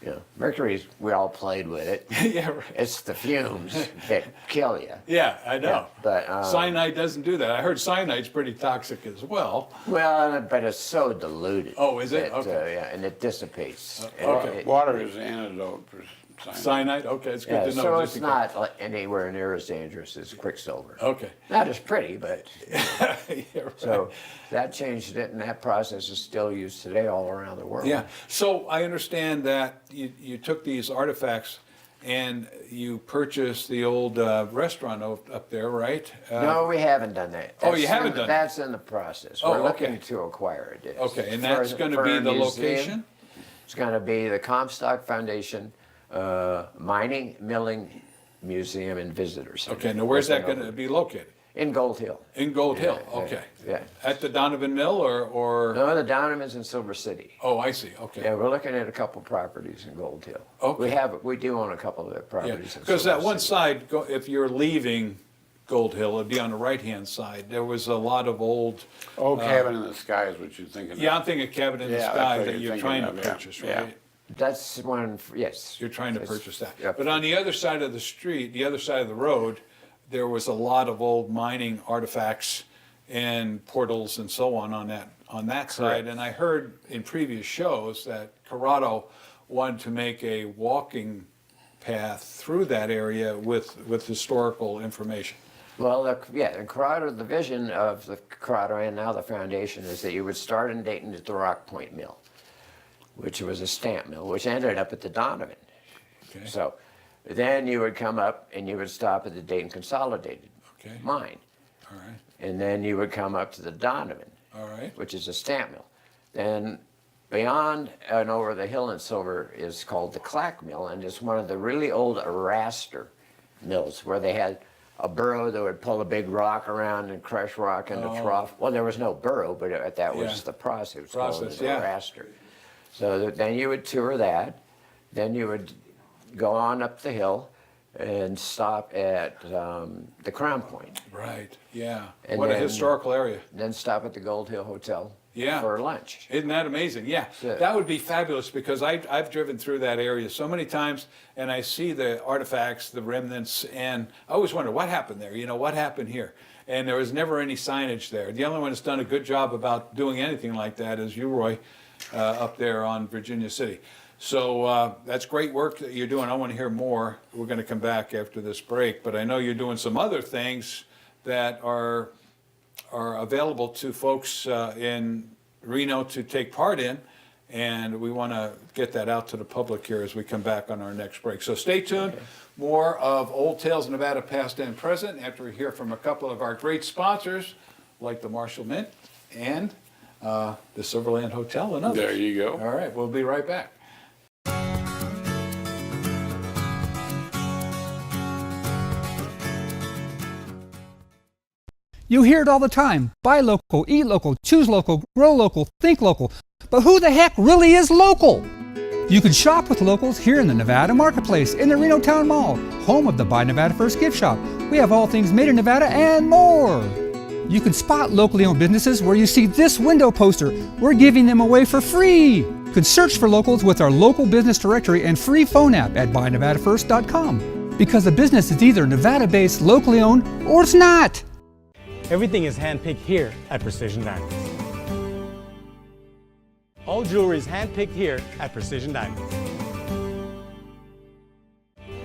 You know, mercury. We all played with it. Yeah, right. It's the fumes that kill you. Yeah, I know. Yeah, but cyanide doesn't do that. I heard cyanide's pretty toxic as well. Well, but it's so diluted. Oh, is it? That, Okay. yeah, and it dissipates. Okay. Water is the antidote for cyanide. Cyanide? Okay, it's good to know. So just it's in case. not anywhere near as dangerous as quicksilver. Okay. Not as pretty, but Yeah, right. so that changed it, and that process is still used today all around the world. Yeah. So I understand that you took these artifacts and you purchased the old restaurant up there, right? No, we haven't done that. Oh, you haven't done that? That's in the process. Oh, We're looking okay. to acquire it. Yes. Okay, and that's going to For be a the museum. location? It's going to be the Comstock Foundation Mining, Milling Museum and Visitor Center. Okay, now where's that Looking going to over- be located? In Gold Hill. In Gold Hill, Yeah, okay. Yeah. At the Donovan Mill or? No, the Donovan's in Silver City. Oh, I see, okay. Yeah, we're looking at a couple properties in Gold Hill. Okay. We do own a couple of the Yeah, properties. in because that Silver one City. side, if you're leaving Gold Hill, it'd be on the right-hand side. There was a lot of old. Old Cabin in the Sky is what you're thinking of. Yeah, I'm thinking Cabin in the Yeah, that's Sky what that you're you're thinking trying to of, yeah. purchase, Yeah. right? That's one, yes. You're trying to It's- purchase that. yep. But on the other side of the street, the other side of the road, there was a lot of old mining artifacts and portals and so on that side. And I heard in previous shows that Corrado wanted to make a walking path through that area with historical information. Well, the Corrado, the vision of the Corrado and now the foundation is that you would start in Dayton at the Rock Point Mill, which was a stamp mill, which ended up at the Donovan. Okay. So then you would come up and you would stop at the Dayton Consolidated Okay. Mine. All right. And then you would come up to the Donovan, All right. which is a stamp mill. Then beyond and over the hill in Silver is called the Clack Mill, and it's one of the really old arraster mills where they had a burro that would pull a big rock around and crush rock in the trough. Well, there was no burro, but that was Yeah. the process. It was called Process, an yeah. arraster. So then you would tour that. Then you would go on up the hill and stop at the Crown Point. Right, yeah. And What a then- historical area. Then stop at the Gold Hill Hotel Yeah. for lunch. Isn't that amazing? Yeah, Yeah. that would be fabulous because I've driven through that area so many times and I see the artifacts, the remnants, and I always wonder what happened there, what happened here? And there was never any signage there. The only one that's done a good job about doing anything like that is you, Roy, up there on Virginia City. So that's great work that you're doing. I want to hear more. We're going to come back after this break, but I know you're doing some other things that are available to folks in Reno to take part in, and we want to get that out to the public here as we come back on our next break. So stay tuned. More of Old Tales of Nevada, past and present, after we hear from a couple of our great sponsors, like the Marshall Mint and the Silverland Hotel and others. There you go. All right, we'll be right back. You hear it all the time. Buy local, eat local, choose local, grow local, think local. But who the heck really is local? You can shop with locals here in the Nevada Marketplace in the Reno Town Mall, home of the Buy Nevada First gift shop. We have all things made in Nevada and more. You can spot locally owned businesses where you see this window poster. We're giving them away for free. You can search for locals with our local business directory and free phone app at buynevadafirst.com. Because a business is either Nevada-based, locally owned, or it's not. Everything is handpicked here at Precision Diamonds. All jewelry is handpicked here at Precision Diamonds.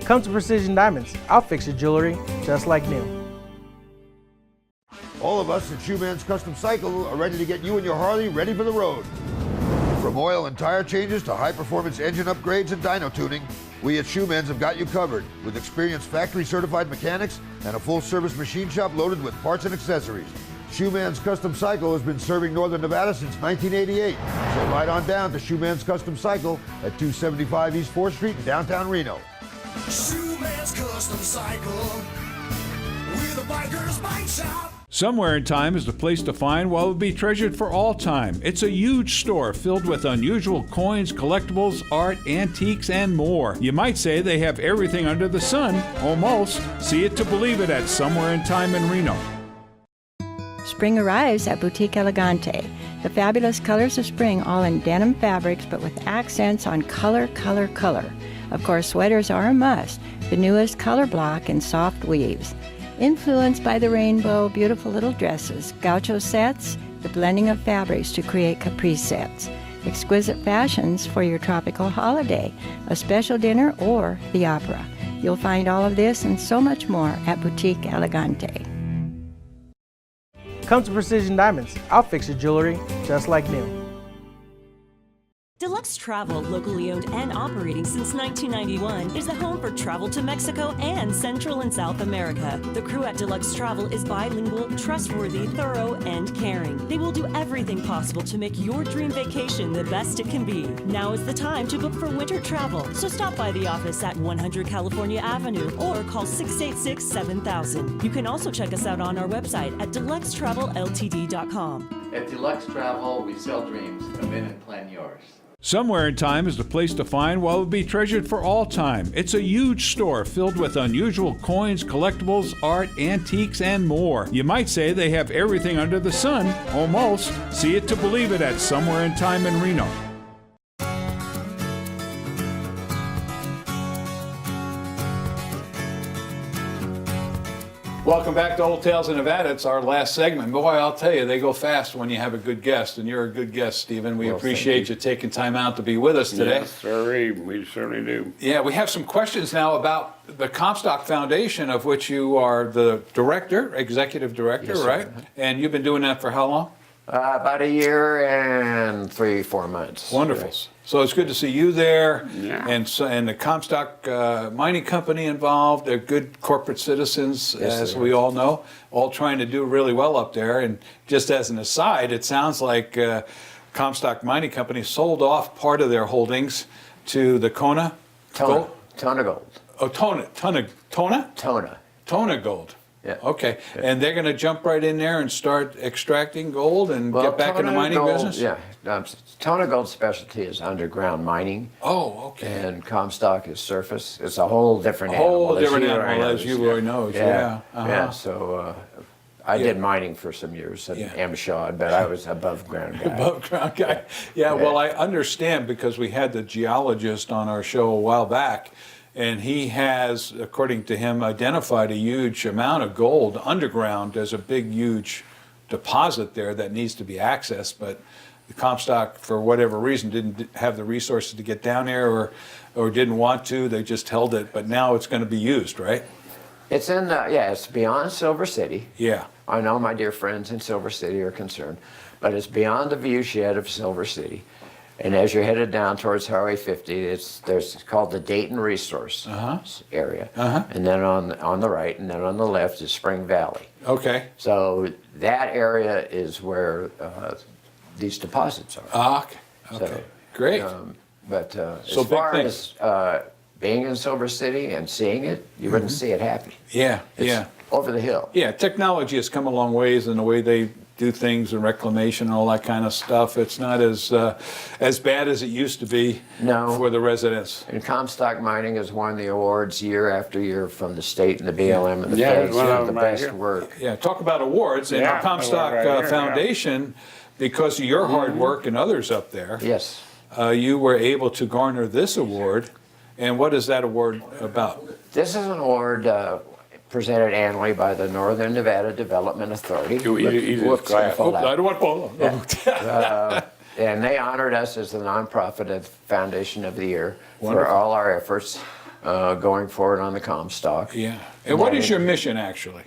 Come to Precision Diamonds. I'll fix your jewelry just like new. All of us at Shoeman's Custom Cycle are ready to get you and your Harley ready for the road. From oil and tire changes to high-performance engine upgrades and dyno tuning, we at Shoeman's have got you covered with experienced factory-certified mechanics and a full-service machine shop loaded with parts and accessories. Shoeman's Custom Cycle has been serving Northern Nevada since 1988. So ride on down to Shoeman's Custom Cycle at 275 East 4th Street in downtown Reno. Shoeman's Custom Cycle with a biker's bike shop. Somewhere in Time is the place to find what will be treasured for all time. It's a huge store filled with unusual coins, collectibles, art, antiques, and more. You might say they have everything under the sun, almost. See it to believe it at Somewhere in Time in Reno. Spring arrives at Boutique Elegante. The fabulous colors of spring, all in denim fabrics, but with accents on color, color, color. Of course, sweaters are a must. The newest color block in soft weaves. Influenced by the rainbow, beautiful little dresses, gaucho sets, the blending of fabrics to create caprice sets. Exquisite fashions for your tropical holiday, a special dinner, or the opera. You'll find all of this and so much more at Boutique Elegante. Come to Precision Diamonds. I'll fix your jewelry just like new. Deluxe Travel, locally owned and operating since 1991, is the home for travel to Mexico and Central and South America. The crew at Deluxe Travel is bilingual, trustworthy, thorough, and caring. They will do everything possible to make your dream vacation the best it can be. Now is the time to book for winter travel, so stop by the office at 100 California Avenue or call 686-7000. You can also check us out on our website at deluxetravelLTD.com. At Deluxe Travel, we sell dreams. Come in and plan yours. Somewhere in Time is the place to find what will be treasured for all time. It's a huge store filled with unusual coins, collectibles, art, antiques, and more. You might say they have everything under the sun, almost. See it to believe it at Somewhere in Time in Reno. Welcome back to Old Tales of Nevada. It's our last segment. Boy, I'll tell you, they go fast when you have a good guest, and you're a good guest, Stephen. We appreciate you taking time out to be with us today. Yes, sir. We certainly do. Yeah, we have some questions now about the Comstock Foundation, of which you are the director, executive director, Yes, right? sir. And you've been doing that for how long? About a year and 3-4 months. Wonderful. Yes. So it's good to see you there, Yeah. and the Comstock Mining Company involved. They're good corporate citizens, Yes, as they we are. all know, all trying to do really well up there. And just as an aside, it sounds like Comstock Mining Company sold off part of their holdings to the Kona Gold? Tona Gold. Oh, Tona Gold. Yeah. Okay, and they're going to jump right in there and start extracting gold and get back in the Tona mining Gold, business? Yeah. Tona Gold's specialty is underground mining. Oh, okay. And Comstock is surface. It's a whole different A animal. whole different you animal, as you already know. Yeah. Uh-huh. Yeah, so I did mining for some years at Amshad, but I was above ground guy. Above ground guy. Yeah, well, I understand because we had the geologist on our show a while back, and he has, according to him, identified a huge amount of gold underground. There's a big, huge deposit there that needs to be accessed, but the Comstock, for whatever reason, didn't have the resources to get down there or didn't want to. They just held it, but now it's going to be used, right? It's in, it's beyond Silver City. Yeah. I know my dear friends in Silver City are concerned, but it's beyond the viewshed of Silver City. And as you're headed down towards Highway 50, it's called the Dayton Resource area. And then on the right, and then on the left is Spring Valley. Okay. So that area is where these deposits are. Okay. So, Great. But So as big far things. as being in Silver City and seeing it, you wouldn't see it happening. Yeah, It's yeah. over the hill. Yeah, technology has come a long ways in the way they do things and reclamation and all that kind of stuff. It's not as bad as it used to be for the residents. And Comstock Mining has won the awards year after year from the state and the BLM and the feds one of for the them right best here. work. Yeah, talk about awards. And Yeah, the Comstock right here, Foundation, because of your hard work and others up there, yes, you were able to garner this award. And what is that award about? This is an award presented annually by the Northern Nevada Development Authority. Whoops, I fell out. I don't want to fall. And they honored us as the nonprofit foundation of the year for Wonderful. all our efforts going forward on the Comstock. Yeah. And what is your mission, actually?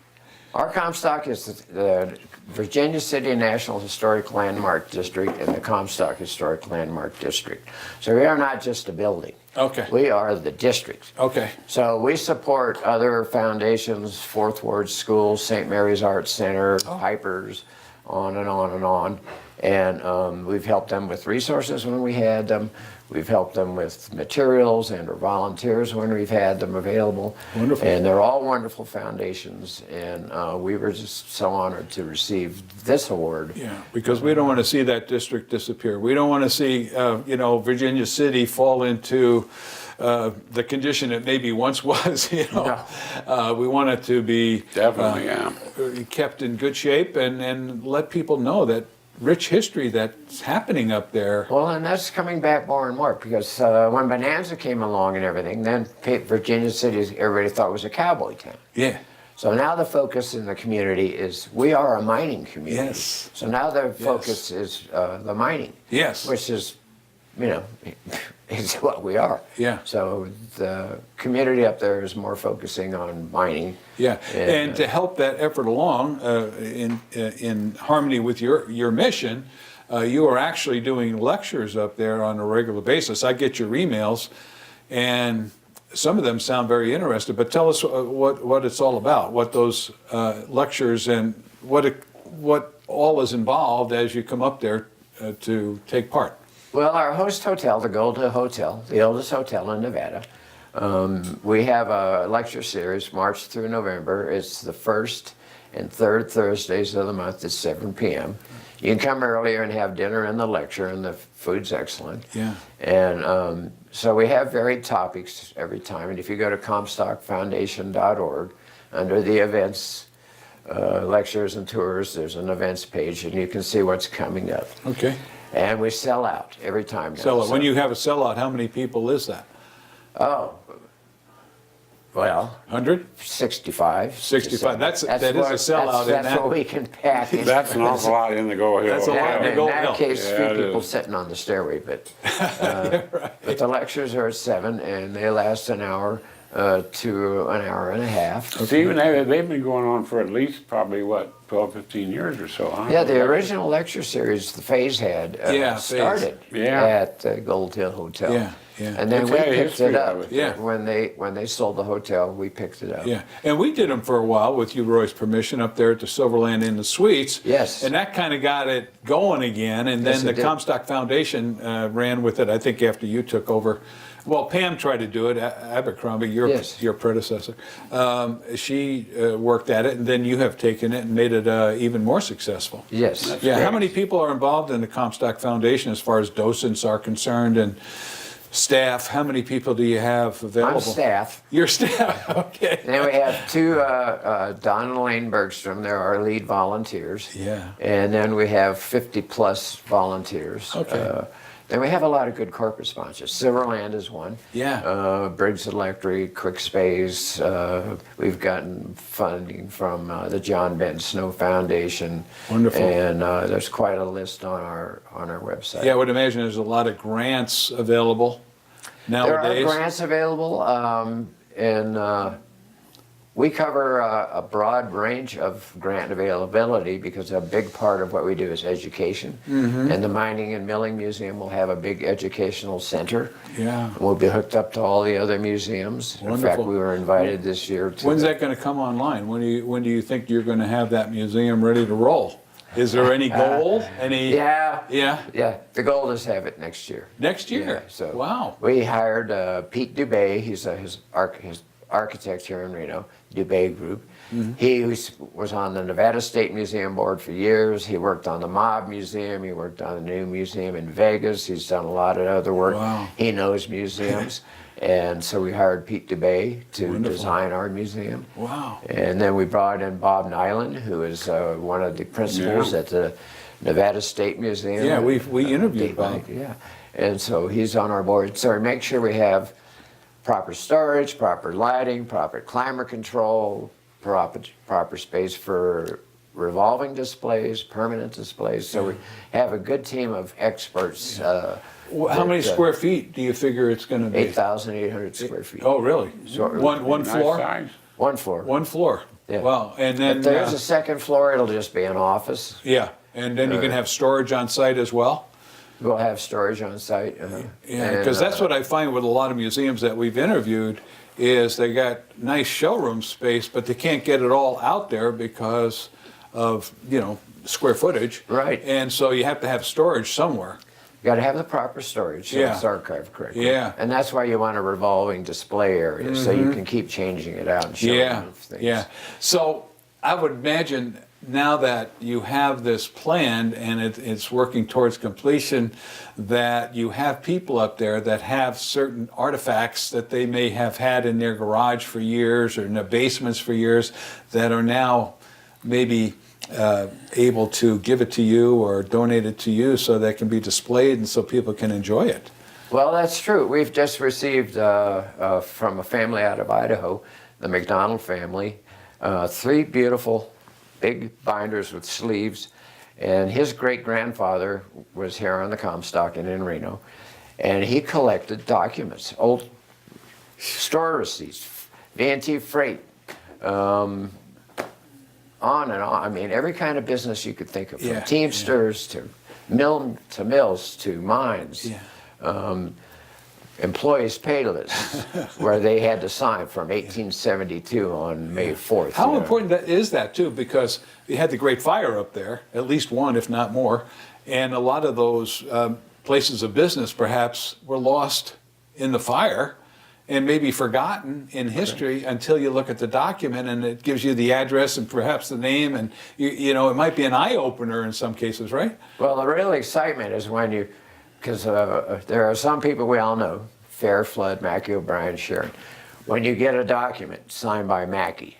Our Comstock is the Virginia City National Historic Landmark District and the Comstock Historic Landmark District. So we are not just a building. Okay. We are the district. Okay. So we support other foundations, Fourth Ward Schools, St. Mary's Arts Center, Pipers, on and on and on. And we've helped them with resources when we had them. We've helped them with materials and or volunteers when we've had them available. Wonderful. And they're all wonderful foundations. And we were just so honored to receive this award. Yeah, because we don't want to see that district disappear. We don't want to see, Virginia City fall into the condition it maybe once was. We want it to be definitely kept in good shape and let people know that rich history that's happening up there. Well, and that's coming back more and more because when Bonanza came along and everything, then Virginia City, everybody thought was a cowboy town. Yeah. So now the focus in the community is we are a mining community. Yes. So now the focus is the mining. Yes. Which is, is what we are. Yeah. So the community up there is more focusing on mining. Yeah, and to help that effort along in harmony with your mission, you are actually doing lectures up there on a regular basis. I get your emails, and some of them sound very interested. But tell us what it's all about, what those lectures and what all is involved as you come up there to take part. Well, our host hotel, the Golda Hotel, the oldest hotel in Nevada, we have a lecture series March through November. It's the first and third Thursdays of the month at 7 p.m. You can come earlier and have dinner and the lecture, and the food's excellent. Yeah. And so we have varied topics every time. And if you go to comstockfoundation.org, under the events, lectures and tours, there's an events page, and you can see what's coming up. Okay. And we sell out every time now. Sellout. When you have a sellout, how many people is that? Oh, well, 100? 65. 65. That is a sellout. That's what we can pack. That's an awful lot in the Go Hill. That's a lot in the Go Hill. In that case, few people sitting on the stairway, but but the lectures are at 7 and they last an hour to an hour and a half. Stephen, they've been going on for at least probably, 12, 15 years or so, huh? Yeah, the original lecture series the Phase had started at Gold Hill Hotel. Yeah, yeah. And then we picked it up. Yeah. When they sold the hotel, we picked it up. Yeah, and we did them for a while with you, Roy's permission, up there at the Silverland Inn, the Suites. Yes. And that kind of got it going again, and then the Comstock Foundation ran with it, I think, after you took over. Well, Pam tried to do it, Abercrombie, your predecessor. She worked at it, and then you have taken it and made it even more successful. Yes. Yeah. How many people are involved in the Comstock Foundation as far as docents are concerned and staff? How many people do you have available? I'm staff. You're staff, okay. Then we have two, Don and Elaine Bergstrom, they're our lead volunteers. Yeah. And then we have 50 plus volunteers. Okay. Then we have a lot of good corporate sponsors. Silverland is one. Yeah. Briggs Electric, Quick Space. We've gotten funding from the John Benton Snow Foundation. Wonderful. And there's quite a list on our website. Yeah, I would imagine there's a lot of grants available nowadays. There are grants available, and we cover a broad range of grant availability because a big part of what we do is education. Mm-hmm. And the Mining and Milling Museum will have a big educational center. Yeah. We'll be hooked up to all the other museums. Wonderful. In fact, we were invited this year to. When's that going to come online? When do you think you're going to have that museum ready to roll? Is there any goal? Yeah. Yeah. The goal is to have it next year. Next year. Yeah, so wow. We hired Pete Dubé. He's his architect here in Reno, Dubé Group. Mm-hmm. He was on the Nevada State Museum Board for years. He worked on the Mob Museum. He worked on the new museum in Vegas. He's done a lot of other work. Wow. He knows museums. And so we hired Pete Dubé to Wonderful. design our museum. Wow. And then we brought in Bob Nyland, who is one of the principals at the Nevada State Museum. Yeah, we interviewed Bob. Yeah. And so he's on our board. So we make sure we have proper storage, proper lighting, proper climate control, proper space for revolving displays, permanent displays. So we have a good team of experts. How many square feet do you figure it's going to be? 8,800 square feet. Oh, really? So one floor? Size. One floor. One floor. Yeah. Wow. And then if there's a second floor, it'll just be an office. Yeah. And then you can have storage on site as well? We'll have storage on site. Yeah, because that's what I find with a lot of museums that we've interviewed is they got nice showroom space, but they can't get it all out there because of, square footage. Right. And so you have to have storage somewhere. You got to have the proper storage so it's archived correctly. Yeah. And that's why you want a revolving display area so you can keep changing it out and showing things. Yeah. So I would imagine now that you have this planned and it's working towards completion, that you have people up there that have certain artifacts that they may have had in their garage for years or in their basements for years that are now maybe able to give it to you or donate it to you so that it can be displayed and so people can enjoy it. Well, that's true. We've just received from a family out of Idaho, the McDonald family, 3 beautiful big binders with sleeves, and his great-grandfather was here on the Comstock and in Reno, and he collected documents, old store receipts, V&T freight, on and on. I mean, every kind of business you could think of, from Teamsters to mills to mines. Employees pay lists where they had to sign from 1872 on May 4th. How important is that too? Because you had the Great Fire up there, at least one, if not more, and a lot of those places of business perhaps were lost in the fire and maybe forgotten in history until you look at the document and it gives you the address and perhaps the name, and you know, it might be an eye-opener in some cases, right? Well, the real excitement is when you, because there are some people we all know, Fair, Flood, Mackey, O'Brien, Sharon. When you get a document signed by Mackey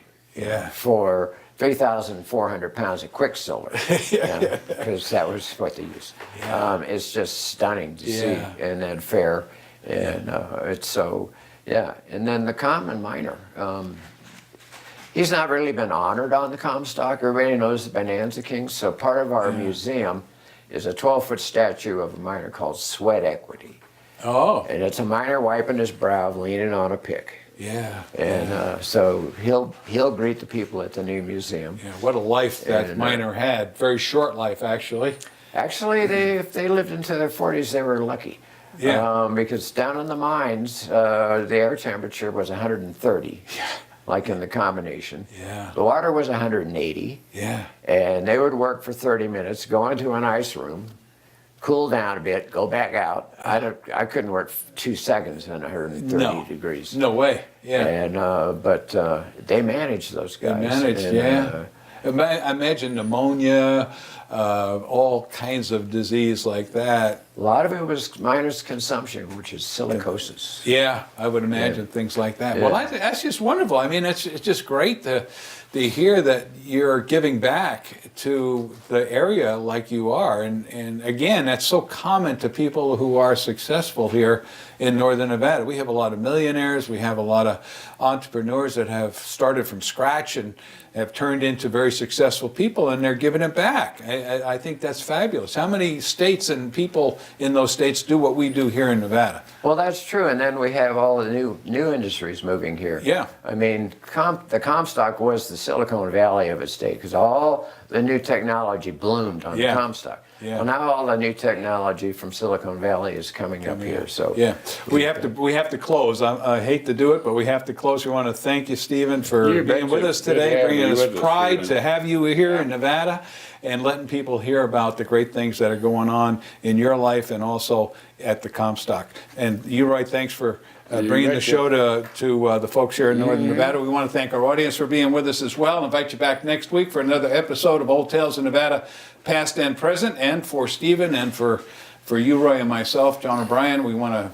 for 3,400 pounds of quicksilver, because that was what they used. It's just stunning to see, and then Fair, and it's so, and then the common miner. He's not really been honored on the Comstock. Everybody knows the Bonanza King, so part of our museum is a 12-foot statue of a miner called Sweat Equity. Oh. And it's a miner wiping his brow, leaning on a pick. Yeah. And so he'll greet the people at the new museum. Yeah, what a life that miner had. Very short life, actually. Actually, if they lived into their 40s, they were lucky. Yeah. Because down in the mines, the air temperature was 130. Yeah. Like in the combination. Yeah. The water was 180. Yeah. And they would work for 30 minutes, go into an ice room, cool down a bit, go back out. I couldn't work 2 seconds in 130 degrees. No way. Yeah. And but they managed those guys. They managed, imagine pneumonia, all kinds of disease like that. A lot of it was miners' consumption, which is silicosis. Yeah, I would imagine things like that. Well, that's just wonderful. I mean, it's just great to hear that you're giving back to the area like you are. And again, that's so common to people who are successful here in Northern Nevada. We have a lot of millionaires. We have a lot of entrepreneurs that have started from scratch and have turned into very successful people, and they're giving it back. I think that's fabulous. How many states and people in those states do what we do here in Nevada? Well, that's true, and then we have all the new industries moving here. Yeah. I mean, the Comstock was the Silicon Valley of its day, because all the new technology bloomed on the Comstock. Yeah. Well, now all the new technology from Silicon Valley is coming up here. So we have to close. I hate to do it, but we have to close. We want to thank you, Stephen, for being with us today, bringing us pride to have you here in Nevada, and letting people hear about the great things that are going on in your life and also at the Comstock. And you, Roy, thanks for bringing the show to the folks here in Northern Nevada. We want to thank our audience for being with us as well. Invite you back next week for another episode of Old Tales of Nevada, past and present. And for Stephen and for you, Roy, and myself, John O'Brien, we want to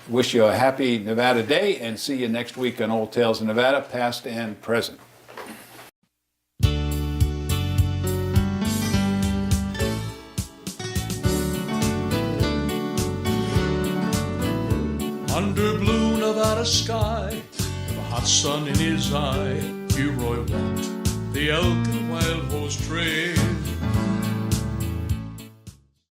wish you a happy Nevada Day and see you next week on Old Tales of Nevada, past and present. Under blue Nevada sky, the hot sun in his eye, Roy walked the elk and wild horse trail.